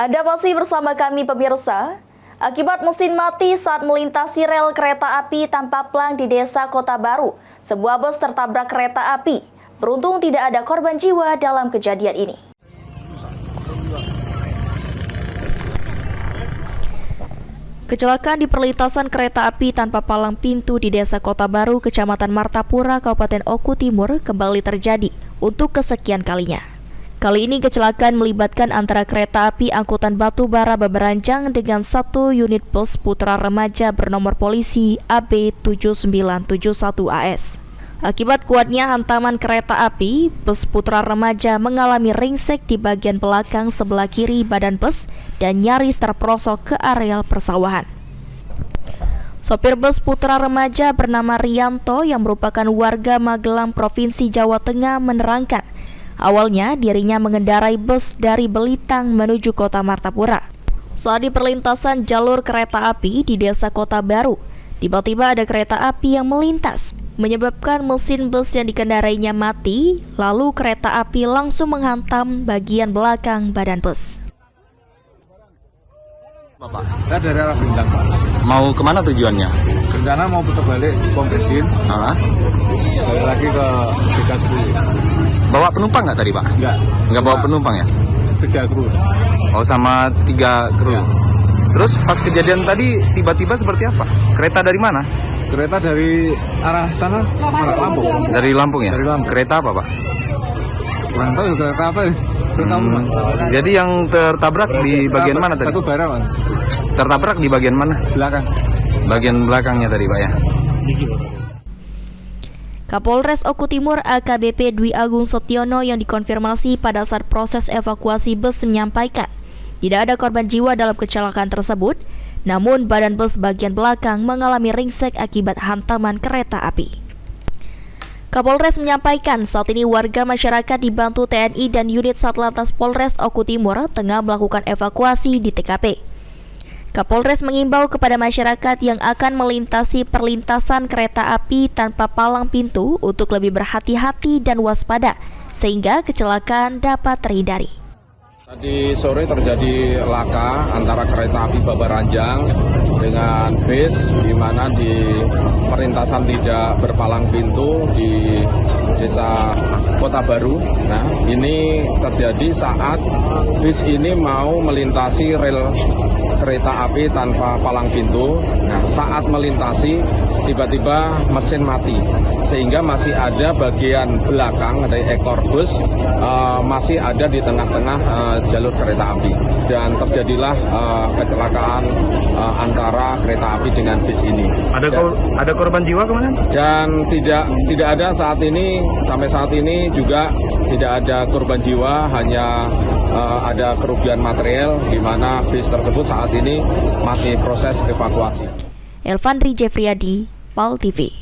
Anda masih bersama kami pemirsa. Akibat mesin mati saat melintasi rel kereta api tanpa plang di Desa Kota Baru, sebuah bus tertabrak kereta api. Beruntung tidak ada korban jiwa dalam kejadian ini. Kecelakaan di perlintasan kereta api tanpa palang pintu di Desa Kota Baru, Kecamatan Martapura, Kabupaten Oku Timur kembali terjadi untuk kesekian kalinya. Kali ini kecelakaan melibatkan antara kereta api angkutan batu bara beberanjang dengan satu unit bus putra remaja bernomor polisi AB7971AS. Akibat kuatnya hantaman kereta api, bus putra remaja mengalami ringsek di bagian belakang sebelah kiri badan bus dan nyaris terperosok ke areal persawahan. Sopir bus putra remaja bernama Rianto yang merupakan warga Magelang, Provinsi Jawa Tengah menerangkan, awalnya dirinya mengendarai bus dari Belitang menuju Kota Martapura. Saat di perlintasan jalur kereta api di Desa Kota Baru, tiba-tiba ada kereta api yang melintas, menyebabkan mesin bus yang dikendarainya mati, lalu kereta api langsung menghantam bagian belakang badan bus. Bapak, saya dari arah Bintang, Pak. Mau kemana tujuannya? Rencana mau putar balik pom bensin. Balik lagi ke BKS. Bawa penumpang nggak tadi, Pak? Nggak bawa penumpang ya? 3 kru. Oh, sama 3 kru. Ya. Terus pas kejadian tadi tiba-tiba seperti apa? Kereta dari mana? Kereta dari arah sana, arah Lampung. Dari Lampung ya? Dari Lampung. Kereta apa, Pak? Kurang tahu kereta apa ya? Jadi yang tertabrak di bagian mana tadi? Satu bara, Pak. Tertabrak di bagian mana? Belakang. Bagian belakangnya tadi, Pak ya? Kapolres Oku Timur AKBP Dwi Agung Setiono yang dikonfirmasi pada saat proses evakuasi bus menyampaikan tidak ada korban jiwa dalam kecelakaan tersebut, namun badan bus bagian belakang mengalami ringsek akibat hantaman kereta api. Kapolres menyampaikan saat ini warga masyarakat dibantu TNI dan unit Satlantas Polres Oku Timur tengah melakukan evakuasi di TKP. Kapolres mengimbau kepada masyarakat yang akan melintasi perlintasan kereta api tanpa palang pintu untuk lebih berhati-hati dan waspada sehingga kecelakaan dapat terhindari. Tadi sore terjadi laka antara kereta api Babaranjang dengan bis di mana di perlintasan tidak berpalang pintu di Desa Kota Baru. Nah, ini terjadi saat bis ini mau melintasi rel kereta api tanpa palang pintu. Nah, saat melintasi tiba-tiba mesin mati sehingga masih ada bagian belakang dari ekor bus masih ada di tengah-tengah jalur kereta api dan terjadilah kecelakaan antara kereta api dengan bis ini. Ada korban jiwa kemarin? Dan tidak ada saat ini, sampai saat ini juga tidak ada korban jiwa, hanya ada kerugian material di mana bis tersebut saat ini masih proses evakuasi. Elvandri Jeffriyadi, PAL TV.